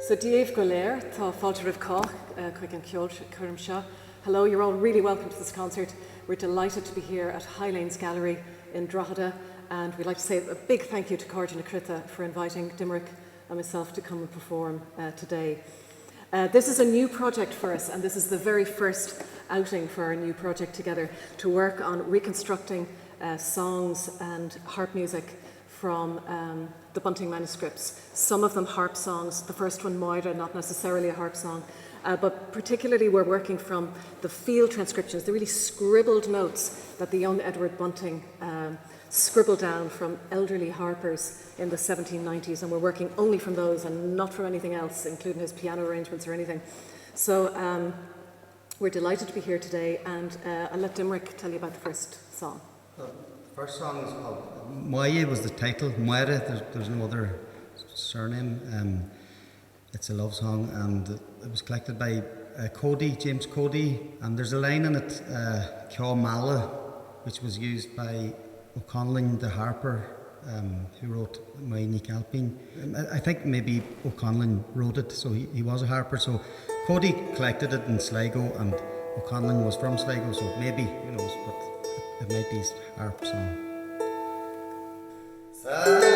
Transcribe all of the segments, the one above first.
So Díobh go léir, tá fáilte ribh cá chuig an Ceolchoirm seo. Hello, you're all really welcome to this concert. We're delighted to be here at Highlanes Gallery in Drogheda, and we'd like to say a big thank you to Cordi na Crita for inviting Dimeric and myself to come and perform today. This is a new project for us, and this is the very first outing for our new project together to work on reconstructing songs and harp music from the Bunting manuscripts. Some of them harp songs, the first one Moira, not necessarily a harp song, but particularly we're working from the Féile transcriptions, the really scribbled notes that the young Edward Bunting scribbled down from elderly harpers in the 1790s, and we're working only from those and not from anything else, including his piano arrangements or anything. So we're delighted to be here today, and I'll let Dimeric tell you about the first song. The first song is called Moya, was the title. Moira, there's no other surname. It's a love song, and it was collected by James Cody, and there's a line in it, Ceolchoirm, which was used by O'Connell, the harper, who wrote My Nick Alpine. I think maybe O'Connell wrote it, so he was a harper. So Cody collected it in Sligo, and O'Connell was from Sligo, so maybe, who knows, but it might be his harp song. Travel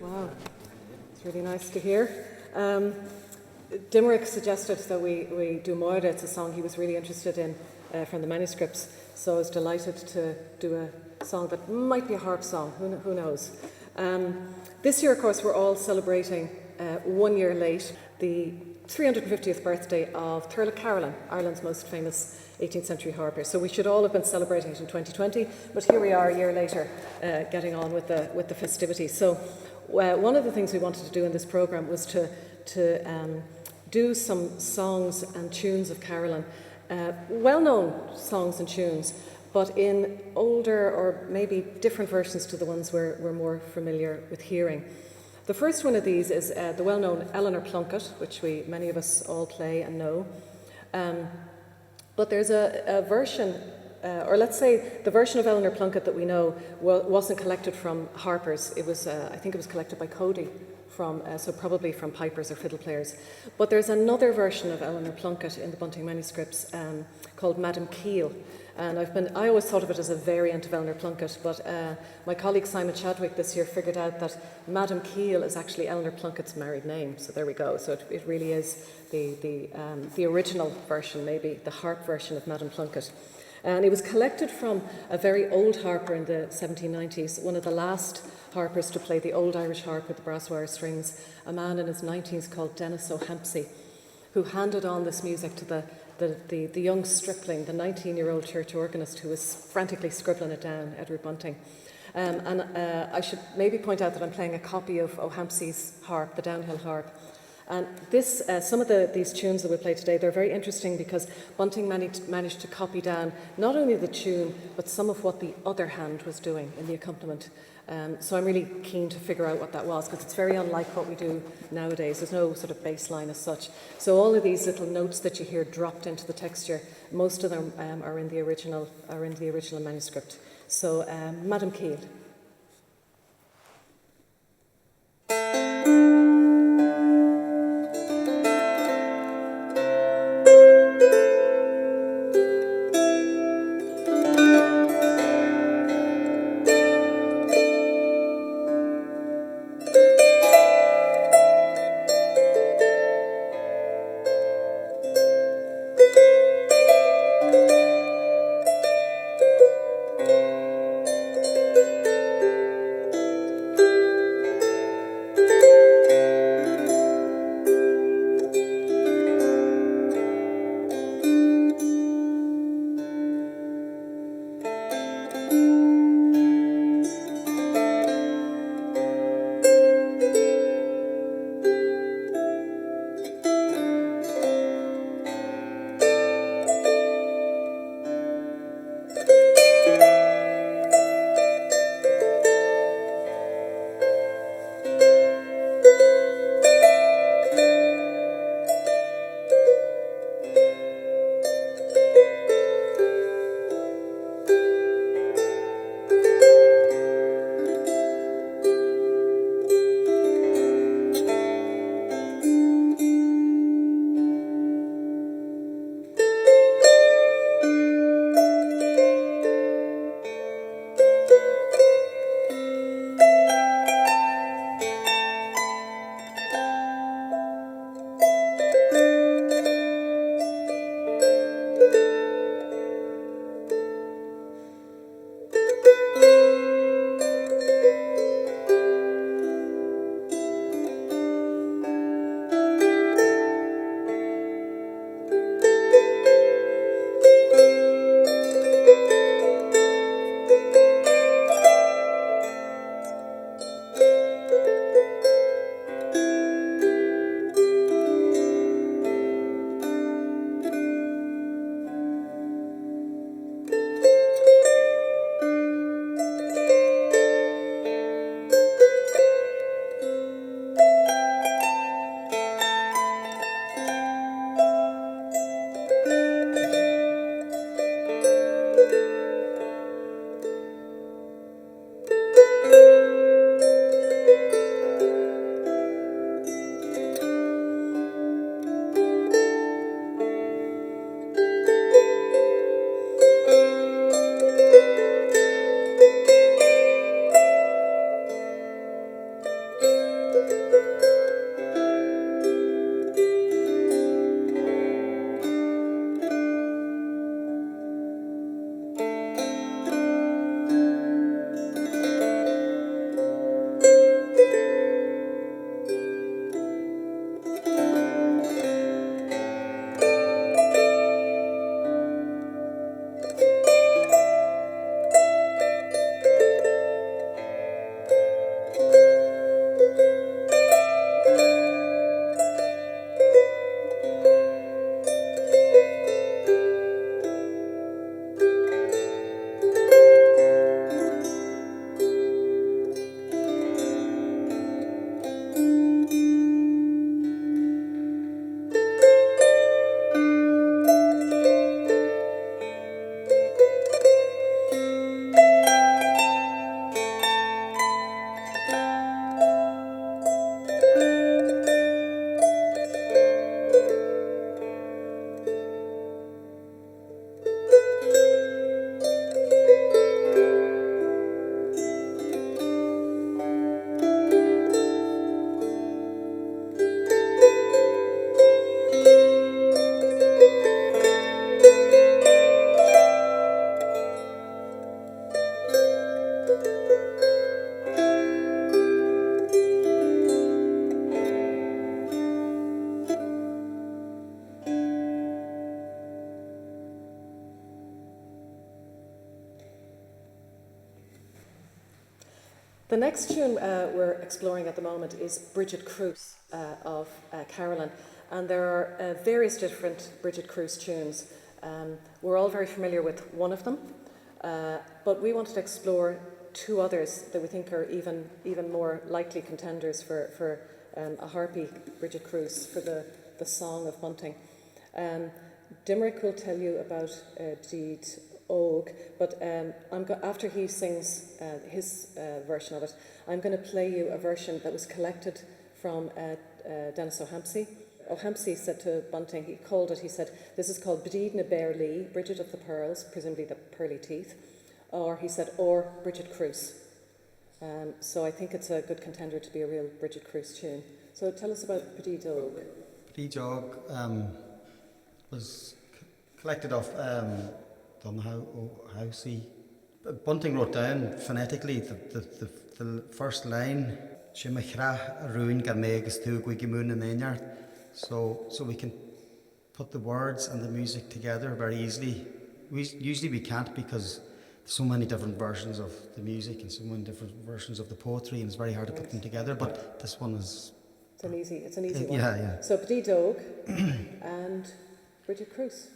Wow, it's really nice to hear. Dimeric suggested that we do Moira. It's a song he was really interested in from the manuscripts, so I was delighted to do a song that might be a harp song, who knows. This year, of course, we're all celebrating 1 year late the 350th birthday of Ceolchoirm, Ireland's most famous 18th century harper. So we should all have been celebrating it in 2020, but here we are a year later getting on with the festivities. So one of the things we wanted to do in this programme was to do some songs and tunes of Carolyn, well-known songs and tunes, but in older or maybe different versions to the ones we're more familiar with hearing. The first one of these is the well-known Eleanor Plunkett, which many of us all play and know. But there's a version, or let's say the version of Eleanor Plunkett that we know wasn't collected from harpers. It was, I think it was collected by Cody, so probably from pipers or fiddle players. But there's another version of Eleanor Plunkett in the Bunting manuscripts called Madam Keel. And I always thought of it as a variant of Eleanor Plunkett, but my colleague Simon Chadwick this year figured out that Madam Keel is actually Eleanor Plunkett's married name. So there we go. So it really is the original version, maybe the harp version of Madam Plunkett. And it was collected from a very old harper in the 1790s, one of the last harpers to play the old Irish harp with the brass wire strings, a man in his 90s called Dennis O'Hampsey, who handed on this music to the young stripling, the 19-year-old church organist who was frantically scribbling it down, Edward Bunting. And I should maybe point out that I'm playing a copy of O'Hampsey's harp, the downhill harp. And some of these tunes that we play today, they're very interesting because Bunting managed to copy down not only the tune, but some of what the other hand was doing in the accompaniment. So I'm really keen to figure out what that was, because it's very unlike what we do nowadays. There's no sort of bass line as such. So all of these little notes that you hear dropped into the texture, most of them are in the original manuscript. So Madam Keel. The next tune we're exploring at the moment is Bridget Cruise of Carolyn, and there are various different Bridget Cruise tunes. We're all very familiar with one of them, but we wanted to explore two others that we think are even more likely contenders for a harpy Bridget Cruise for the Song of Bunting. Dimrick will tell you about Deed Og, but after he sings his version of it, I'm going to play you a version that was collected from Dennis O'Hampsey. O'Hampsey said to Bunting, he said, this is called Bdeed na Bear Lee, Bridget of the Pearls, presumably the pearly teeth, or he said, or Bridget Cruise. So I think it's a good contender to be a real Bridget Cruise tune. So tell us about Bdeed Og. Bdeed Og was collected off Dunhousey. Bunting wrote down phonetically the first line, Shimachra Arun Gamegas Tu Guigimun and Enyard. So we can put the words and the music together very easily. Usually we can't because there's so many different versions of the music and so many different versions of the poetry, and it's very hard to put them together. But this one is. It's an easy one. Yeah. So Bdeed Og and Bridget Cruise.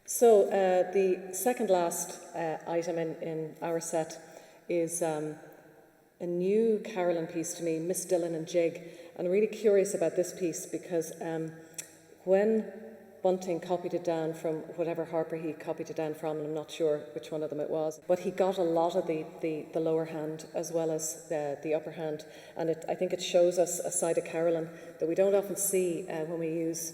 So the second last item in our set is a new carolling piece to me, Miss Dillon and Jig. And I'm really curious about this piece because when Bunting copied it down from whatever harper he copied it down from, and I'm not sure which one of them it was, but he got a lot of the lower hand as well as the upper hand. And I think it shows us a side of carolling that we don't often see when we use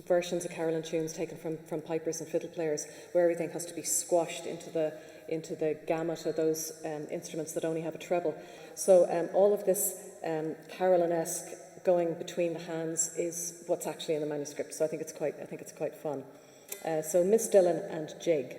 versions of carolling tunes taken from pipers and fiddle players, where everything has to be squashed into the gamut of those instruments that only have a treble. So all of this carolling-esque going between the hands is what's actually in the manuscript. So I think it's quite fun. So Miss Dillon and Jig.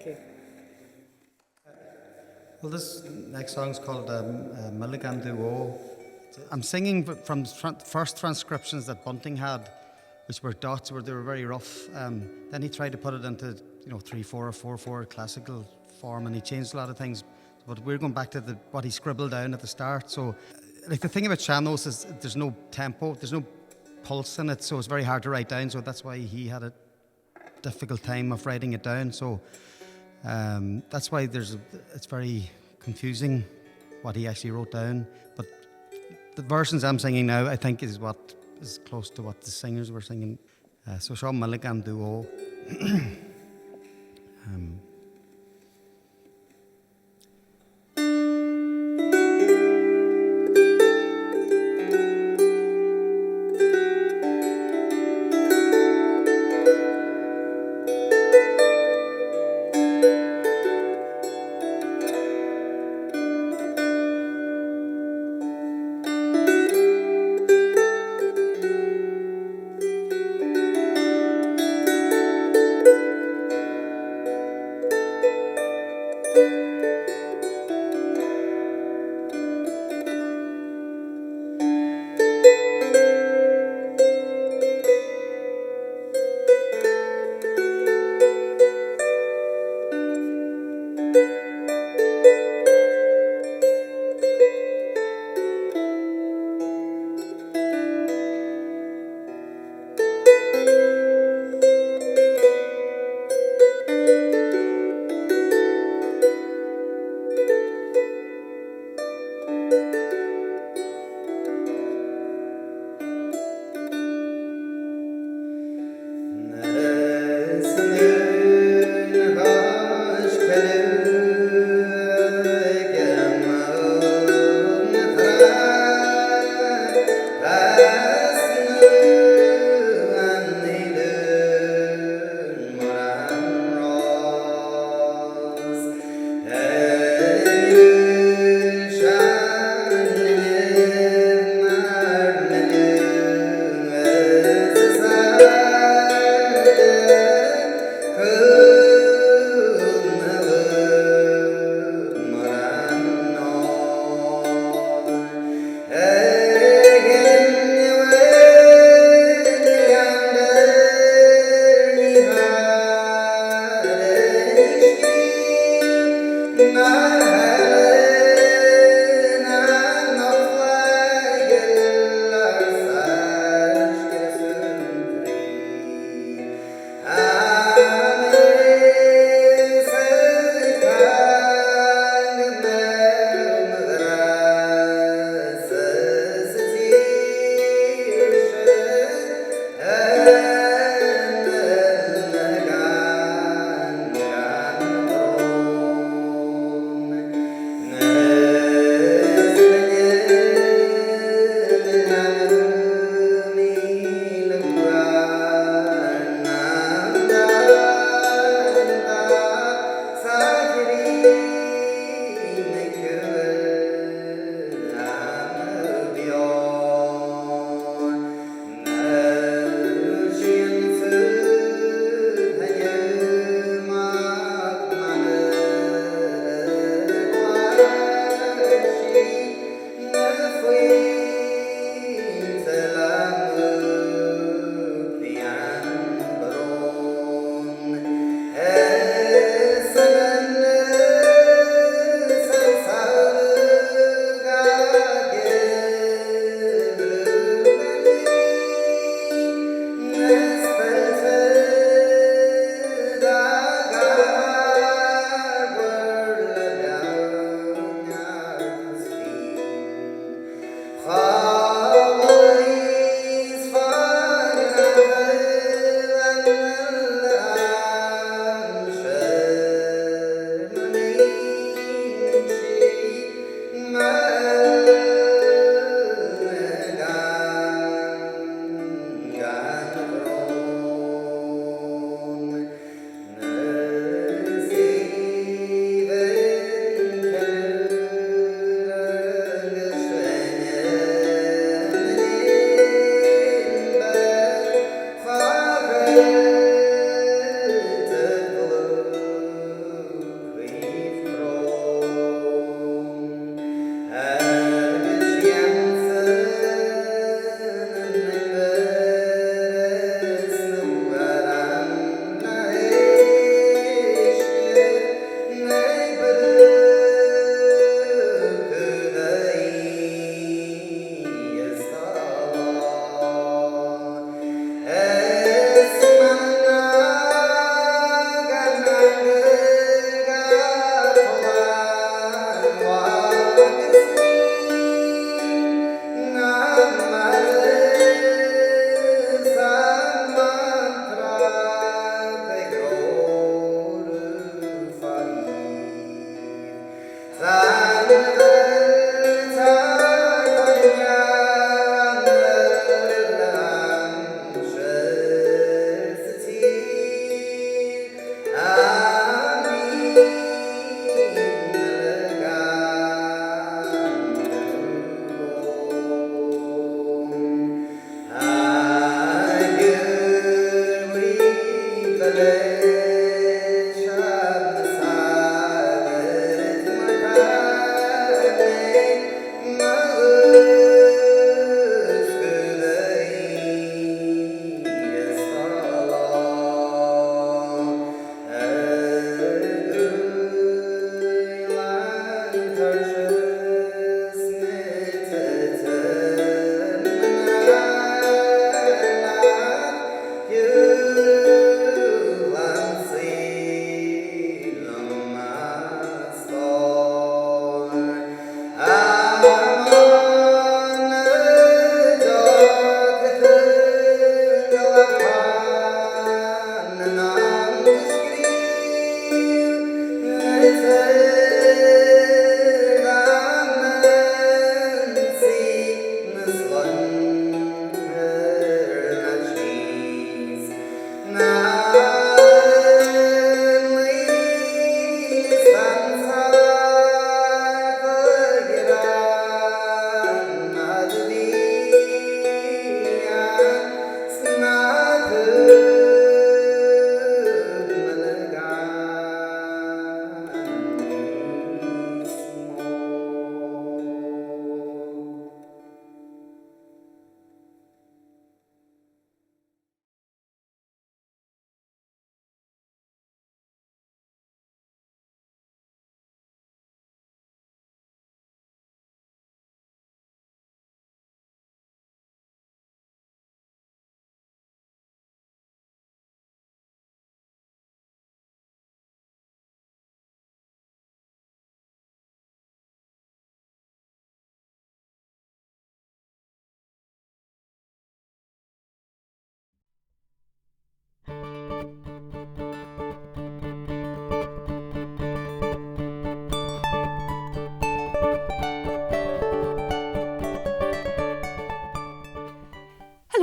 Thank you. Well, this next song is called Milligan Duo. I'm singing from first transcriptions that Bunting had, which were dots, where they were very rough. Then he tried to put it into 3/4 or 4/4 classical form, and he changed a lot of things. But we're going back to what he scribbled down at the start. So, like, the thing about sean-nós is there's no tempo, there's no pulse in it, so it's very hard to write down. So that's why he had a difficult time of writing it down. So that's why it's very confusing what he actually wrote down. But the versions I'm singing now, I think, is what is close to what the singers were singing. So Sean Milligan Duo.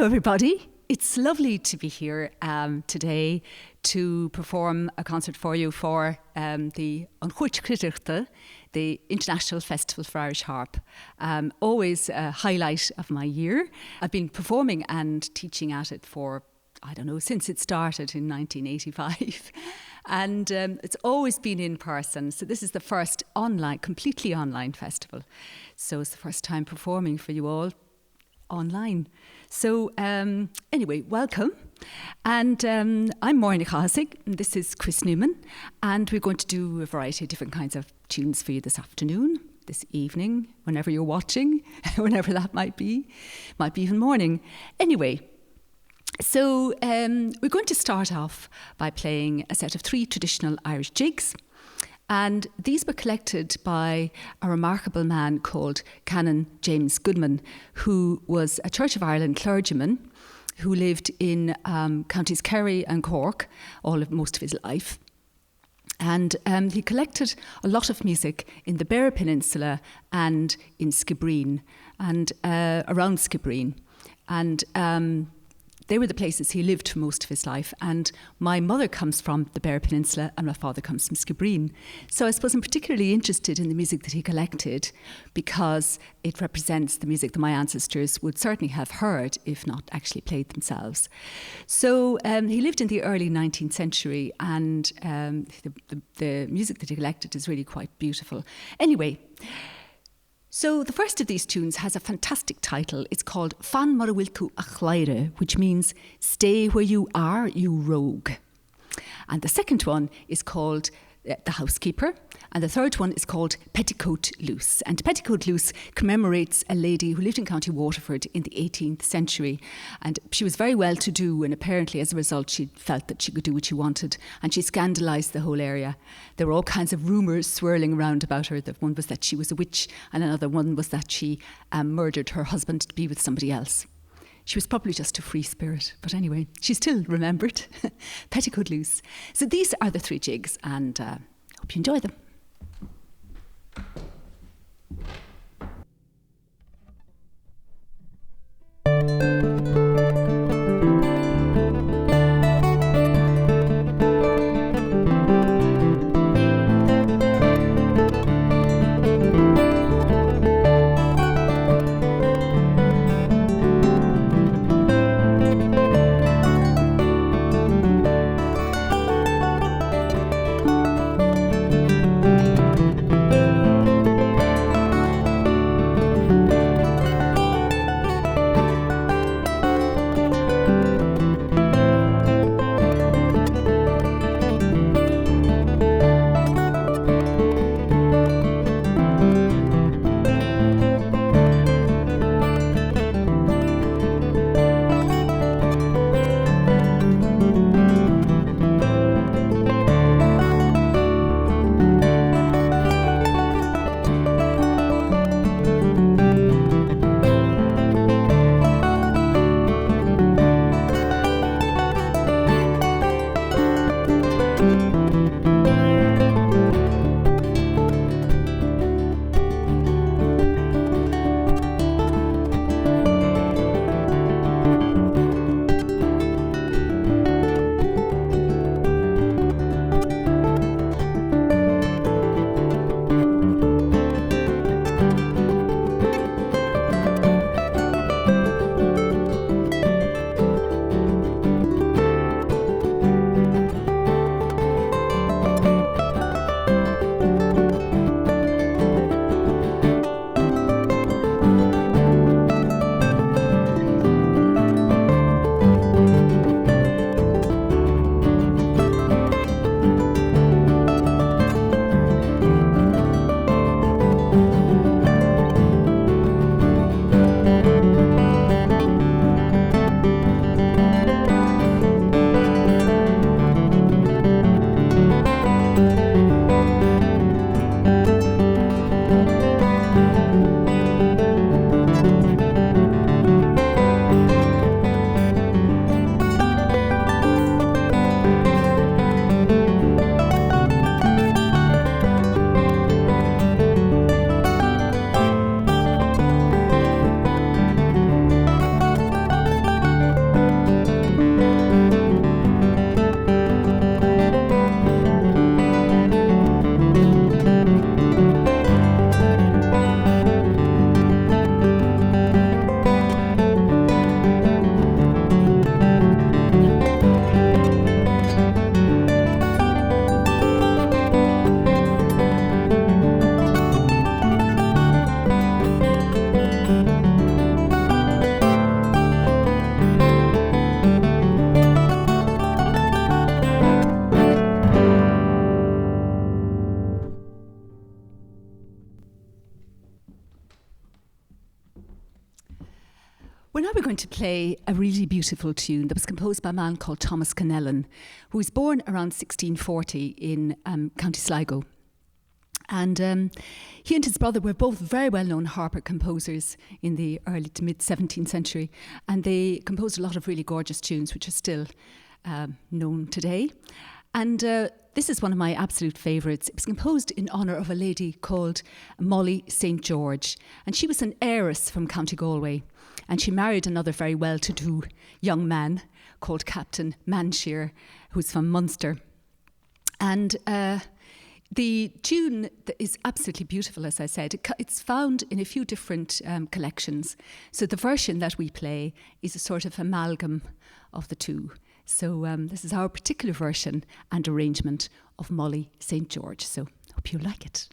everybody. It's lovely to be here today to perform a concert for you for the Ceolchoirm, the International Festival for Irish Harp. Always a highlight of my year. I've been performing and teaching at it for, since it started in 1985. And it's always been in person. So this is the first completely online festival. So it's the first time performing for you all online. So anyway, welcome. And I'm Maureen Chasig, and this is Chris Newman. And we're going to do a variety of different kinds of tunes for you this afternoon, this evening, whenever you're watching, whenever that might be even morning. Anyway, so we're going to start off by playing a set of 3 traditional Irish jigs. And these were collected by a remarkable man called Canon James Goodman, who was a Church of Ireland clergyman who lived in counties Kerry and Cork most of his life. And he collected a lot of music in the Beara Peninsula and in Skibbereen and around Skibbereen. And they were the places he lived for most of his life. And my mother comes from the Beara Peninsula and my father comes from Skibbereen. So I suppose I'm particularly interested in the music that he collected because it represents the music that my ancestors would certainly have heard, if not actually played themselves. So he lived in the early 19th century and the music that he collected is really quite beautiful. Anyway, so the first of these tunes has a fantastic title. It's called Fan Marawiltu Achlaire, which means Stay Where You Are, You Rogue. And the second one is called The Housekeeper. And the third one is called Petticoat Loose. And Petticoat Loose commemorates a lady who lived in County Waterford in the 18th century. And she was very well to do, and apparently as a result she felt that she could do what she wanted. And she scandalised the whole area. There were all kinds of rumours swirling around about her. One was that she was a witch, and another one was that she murdered her husband to be with somebody else. She was probably just a free spirit, but anyway, she's still remembered. Petticoat Loose. So these are the 3 jigs, and hope you enjoy them. going to play a really beautiful tune that was composed by a man called Thomas Connellan, who was born around 1640 in County Sligo. And he and his brother were both very well-known harper composers in the early to mid-17th century, and they composed a lot of really gorgeous tunes, which are still known today. And this is one of my absolute favourites. It was composed in honour of a lady called Molly St. George, and she was an heiress from County Galway, and she married another very well-to-do young man called Captain Manshear, who's from Munster. And the tune is absolutely beautiful, as I said. It's found in a few different collections. So the version that we play is a sort of amalgam of the two. So this is our particular version and arrangement of Molly St. George. So hope you like it.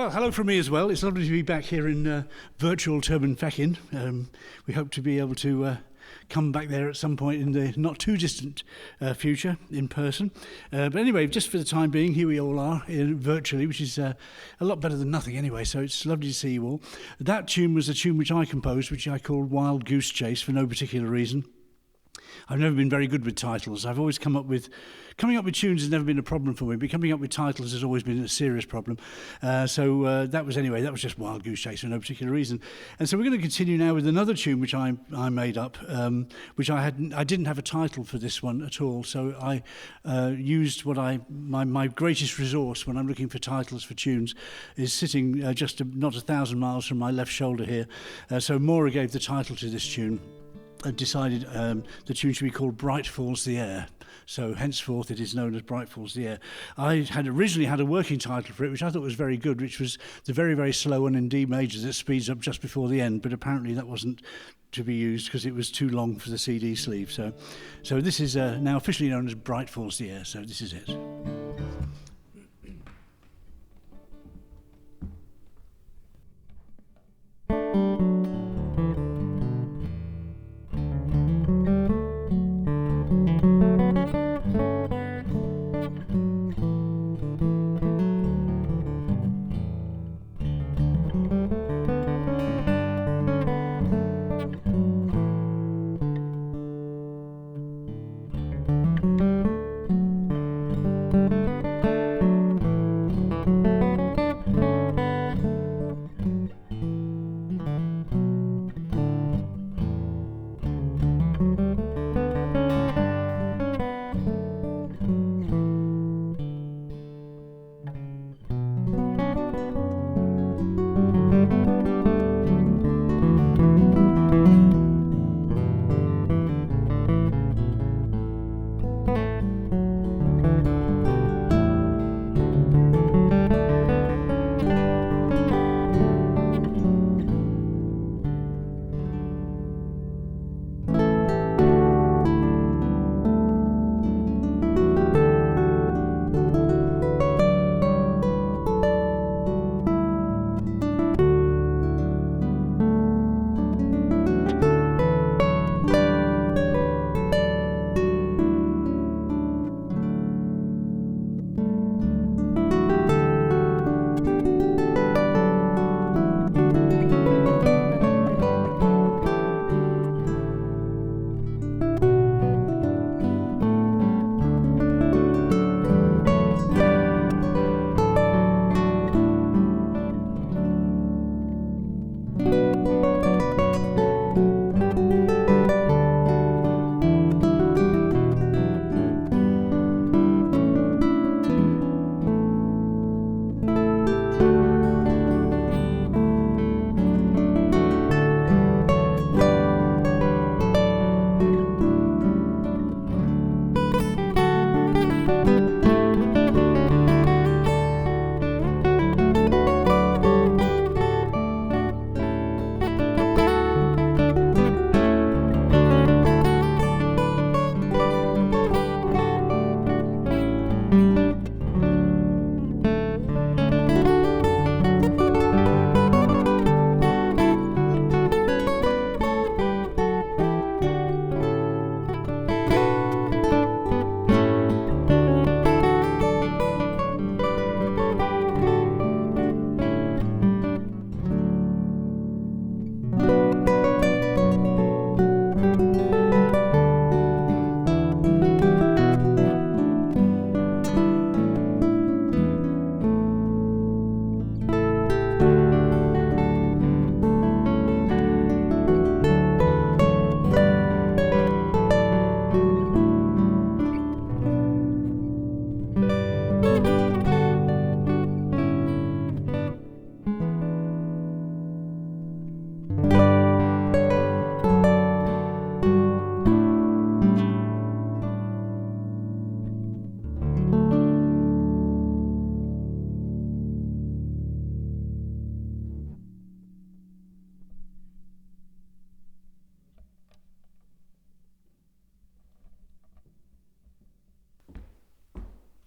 Well, hello from me as well. It's lovely to be back here in virtual Turbin-Fechin. We hope to be able to come back there at some point in the not too distant future in person. But anyway, just for the time being, here we all are virtually, which is a lot better than nothing anyway, so it's lovely to see you all. That tune was a tune which I composed, which I called Wild Goose Chase for no particular reason. I've never been very good with titles. I've always coming up with tunes has never been a problem for me, but coming up with titles has always been a serious problem. So that was just Wild Goose Chase for no particular reason. And so we're going to continue now with another tune which I made up, which I didn't have a title for this one at all. So I used my greatest resource when I'm looking for titles for tunes is sitting not 1,000 miles from my left shoulder here. So Maura gave the title to this tune. I decided the tune should be called Bright Falls the Air. So henceforth it is known as Bright Falls the Air. I had originally had a working title for it, which I thought was very good, which was the very, very slow one in D major that speeds up just before the end, but apparently that wasn't to be used because it was too long for the CD sleeve. So this is now officially known as Bright Falls the Air, so this is it.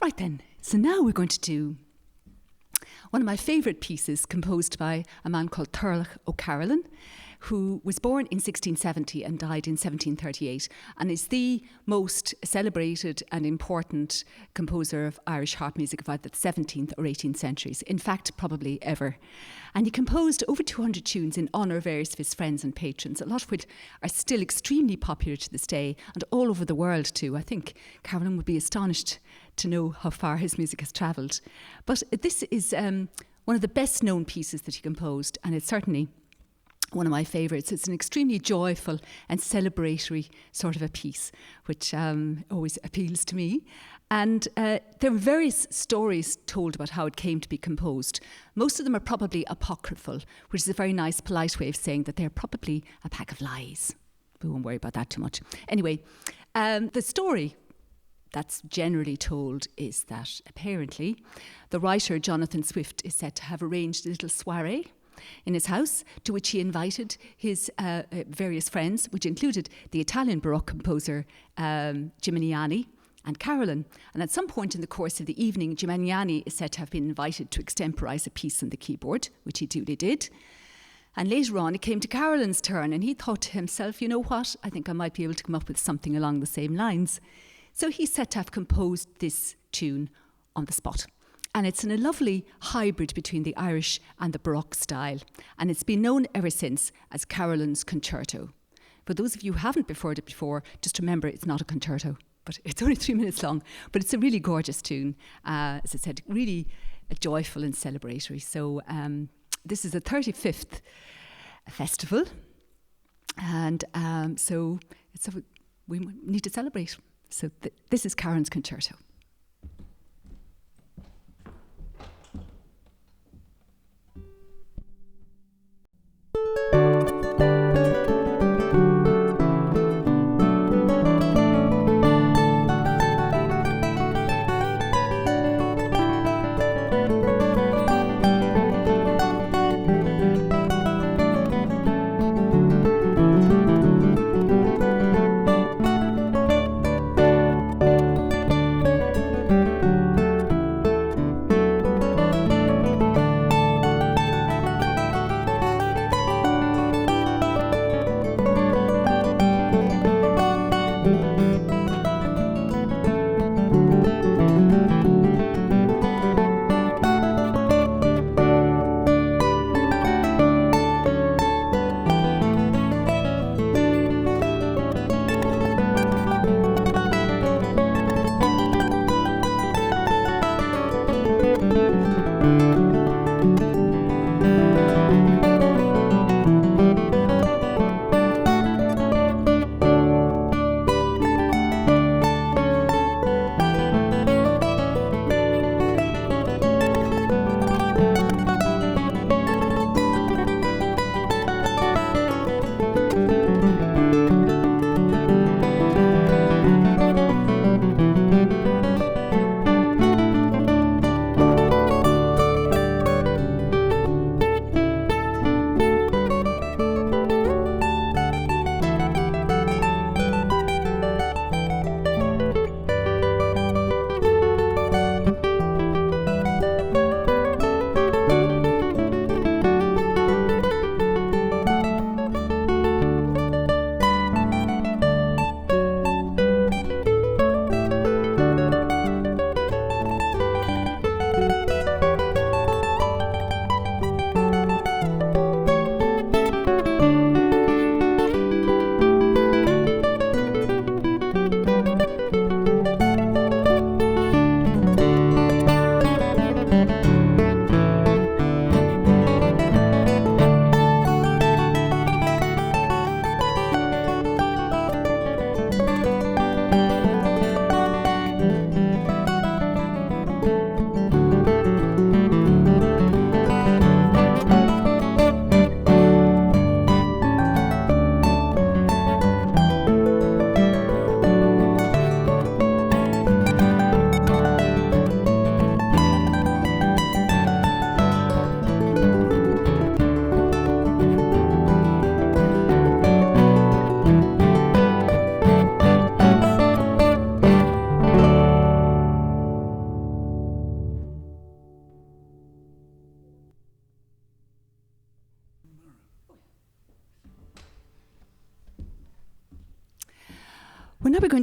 Right then, so now we're going to do one of my favourite pieces composed by a man called Ceolchoirm O'Carolan, who was born in 1670 and died in 1738, and is the most celebrated and important composer of Irish harp music of either the 17th or 18th centuries. In fact, probably ever. And he composed over 200 tunes in honour of various of his friends and patrons, a lot of which are still extremely popular to this day, and all over the world too. I think Carolan would be astonished to know how far his music has travelled. But this is one of the best known pieces that he composed, and it's certainly one of my favourites. It's an extremely joyful and celebratory sort of a piece, which always appeals to me. And there are various stories told about how it came to be composed. Most of them are probably apocryphal, which is a very nice, polite way of saying that they're probably a pack of lies. We won't worry about that too much. Anyway, the story that's generally told is that apparently the writer Jonathan Swift is said to have arranged a little soiree in his house, to which he invited his various friends, which included the Italian Baroque composer Gimignani and Carolan. And at some point in the course of the evening, Gimignani is said to have been invited to extemporise a piece on the keyboard, which he duly did. And later on, it came to Carolan's turn, and he thought to himself, you know what, I think I might be able to come up with something along the same lines. So he's said to have composed this tune on the spot. And it's in a lovely hybrid between the Irish and the Baroque style. And it's been known ever since as Carolan's Concerto. For those of you who haven't heard it before, just remember it's not a concerto, but it's only 3 minutes long. But it's a really gorgeous tune. As I said, really joyful and celebratory. So this is the 35th festival. And so we need to celebrate. So this is Carolan's Concerto.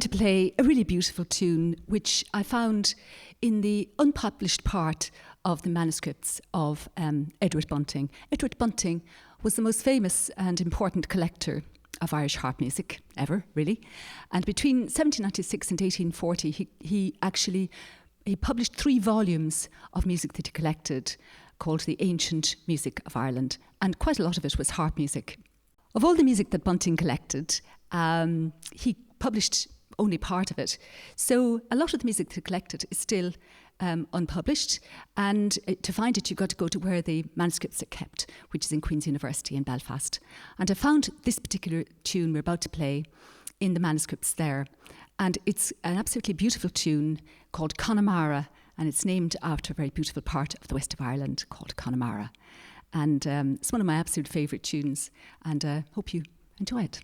to play a really beautiful tune which I found in the unpublished part of the manuscripts of Edward Bunting. Edward Bunting was the most famous and important collector of Irish harp music ever, really. And between 1796 and 1840, he published 3 volumes of music that he collected called The Ancient Music of Ireland, and quite a lot of it was harp music. Of all the music that Bunting collected, he published only part of it. So a lot of the music that he collected is still unpublished, and to find it you've got to go to where the manuscripts are kept, which is in Queen's University in Belfast. And I found this particular tune we're about to play in the manuscripts there, and it's an absolutely beautiful tune called Connemara, and it's named after a very beautiful part of the west of Ireland called Connemara. And it's one of my absolute favourite tunes, and hope you enjoy it.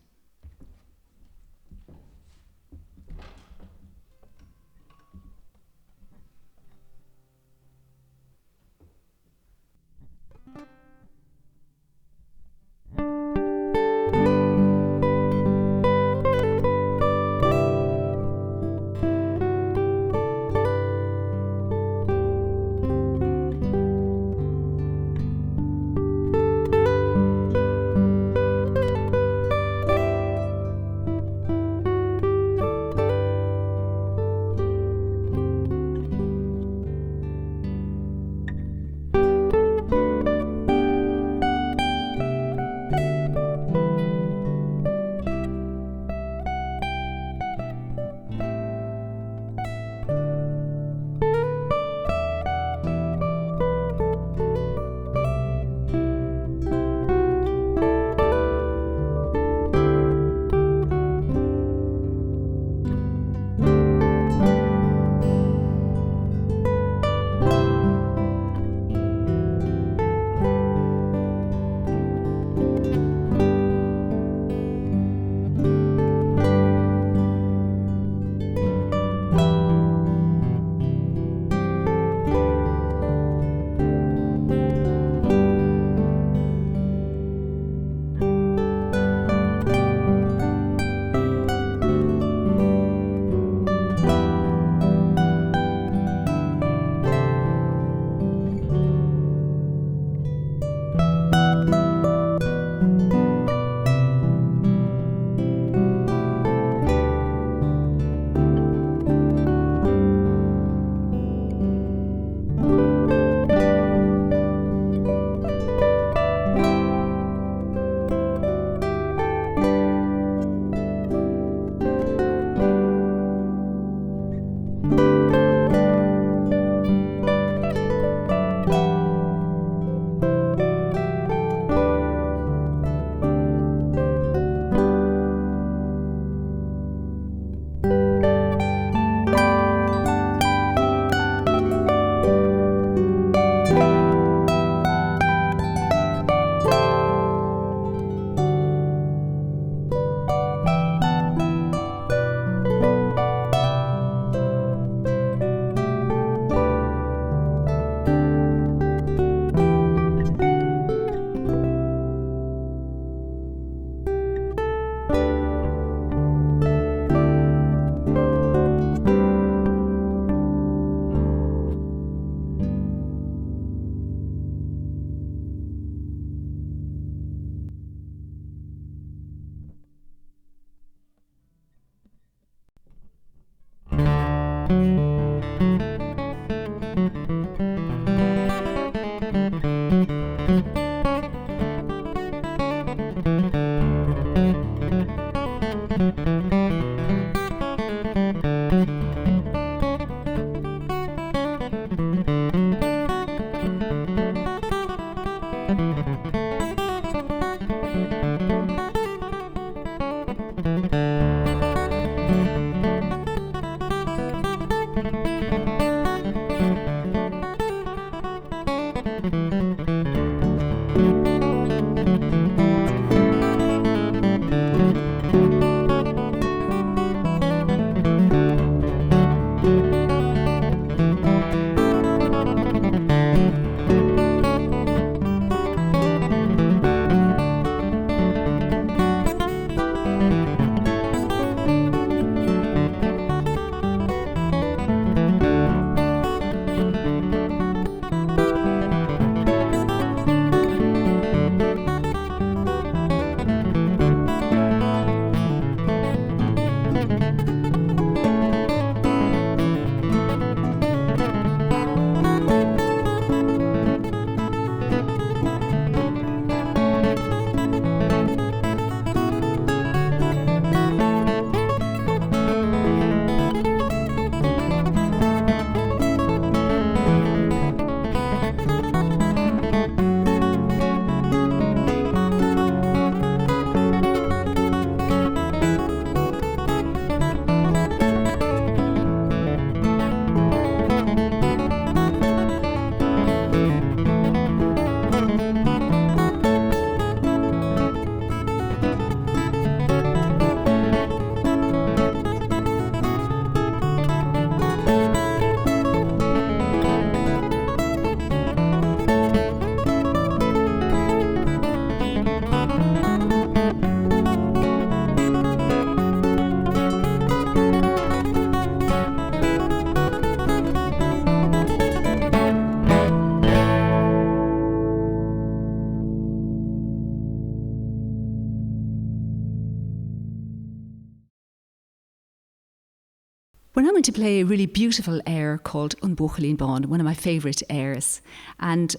We're now going to play a really beautiful air called An Buachalín Bán, one of my favourite airs. And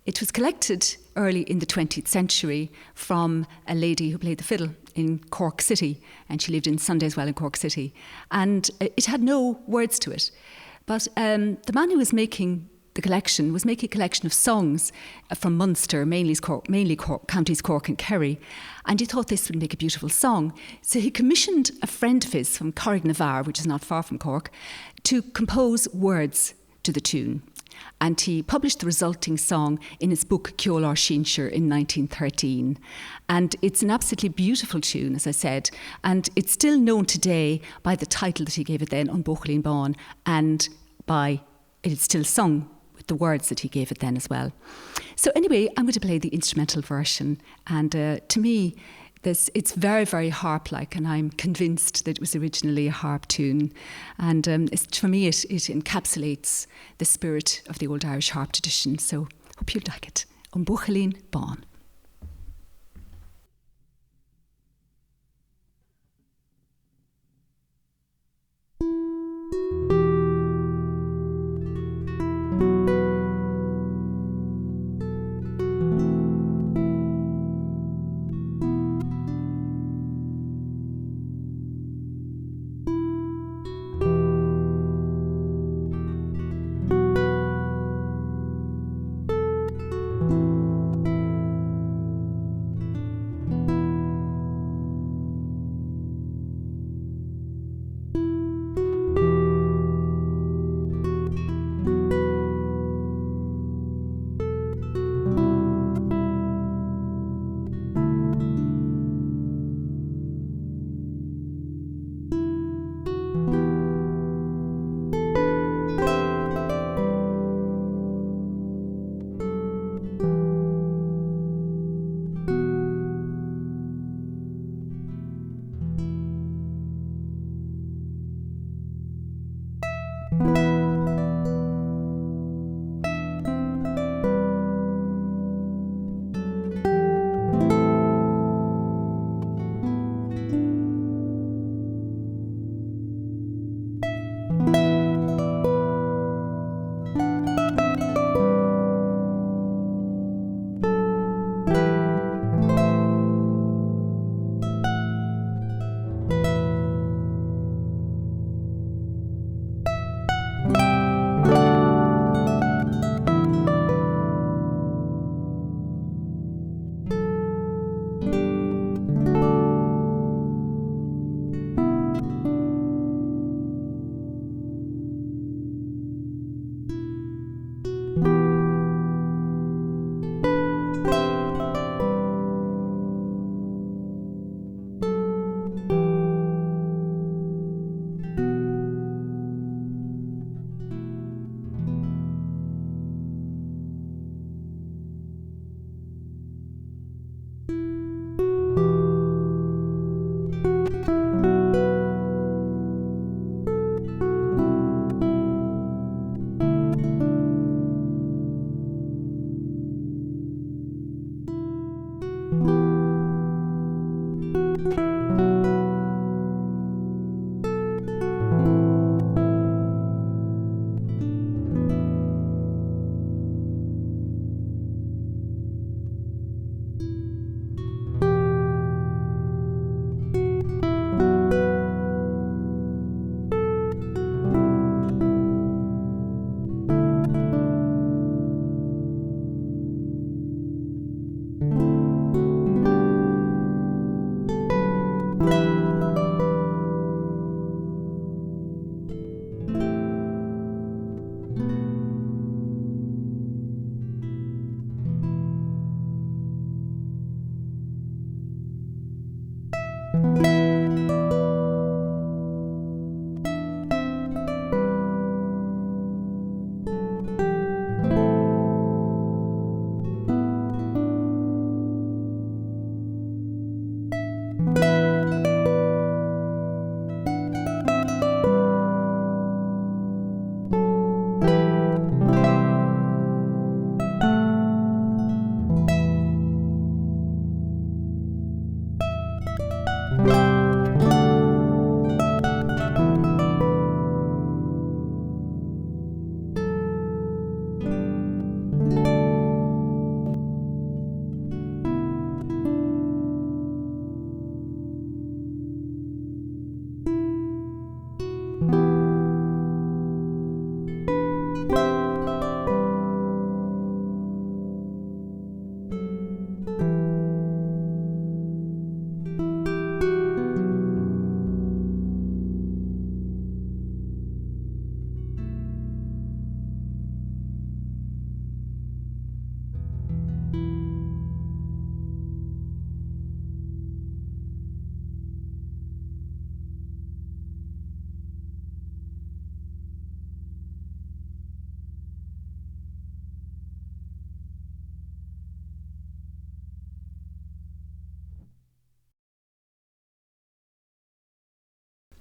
it was collected early in the 20th century from a lady who played the fiddle in Cork City, and she lived in Sundayswell in Cork City. And it had no words to it. But the man who was making the collection was making a collection of songs from Munster, mainly Cork, counties Cork and Kerry, and he thought this would make a beautiful song. So he commissioned a friend of his from Carricknavar, which is not far from Cork, to compose words to the tune. And he published the resulting song in his book Ceolchoirm in 1913. And it's an absolutely beautiful tune, as I said, and it's still known today by the title that he gave it then, An Buachalín Bán, and by it's still sung with the words that he gave it then as well. So anyway, I'm going to play the instrumental version, and to me, it's very, very harp-like, and I'm convinced that it was originally a harp tune. And for me, it encapsulates the spirit of the old Irish harp tradition. So hope you like it. An Buachalín Bán.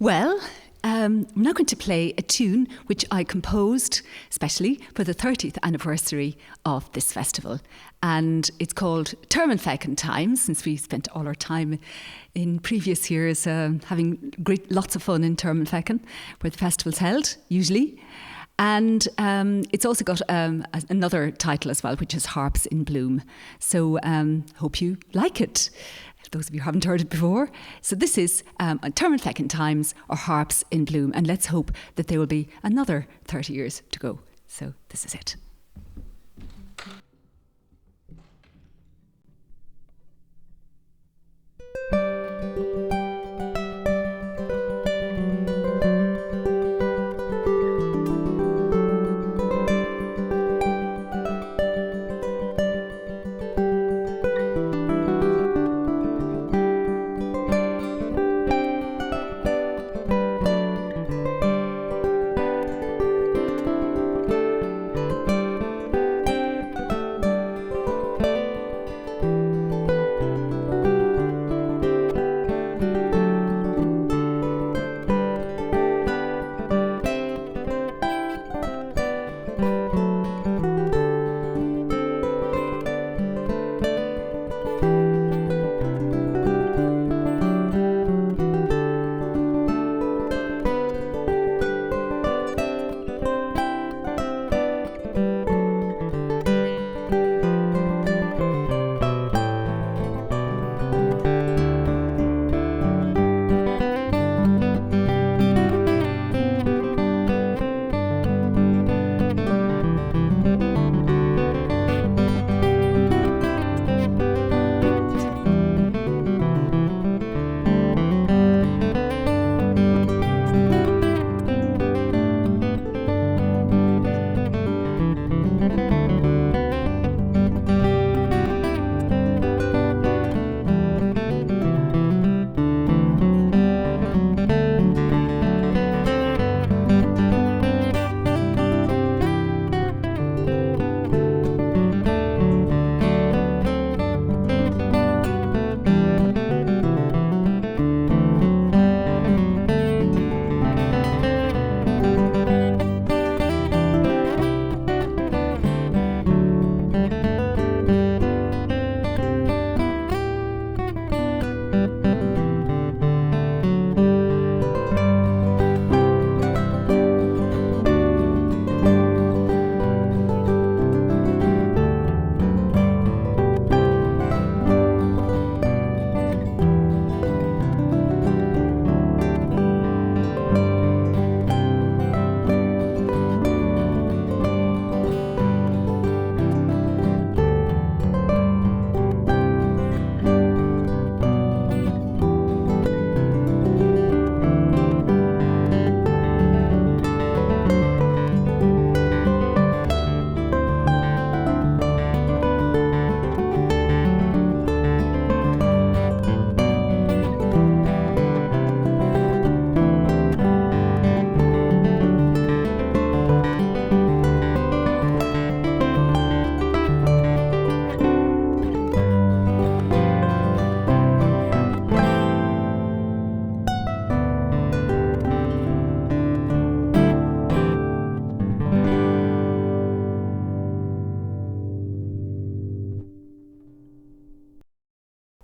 Well, I'm now going to play a tune which I composed especially for the 30th anniversary of this festival. And it's called Termin Feckin Times, since we spent all our time in previous years having lots of fun in Termin Feckin, where the festival's held, usually. And it's also got another title as well, which is Harps in Bloom. So hope you like it, those of you who haven't heard it before. So this is Termin Feckin Times, or Harps in Bloom. And let's hope that there will be another 30 years to go. So this is it.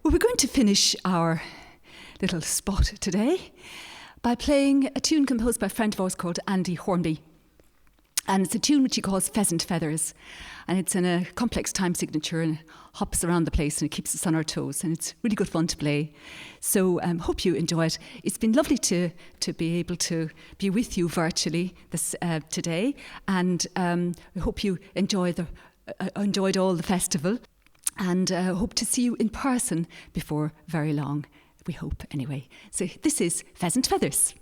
Well, we're going to finish our little spot today by playing a tune composed by a friend of ours called Andy Hornby. And it's a tune which he calls Pheasant Feathers. And it's in a complex time signature and hops around the place and it keeps us on our toes. And it's really good fun to play. So hope you enjoy it. It's been lovely to be able to be with you virtually today. And I hope you enjoyed all the festival. And hope to see you in person before very long. We hope, anyway. So this is Pheasant Feathers.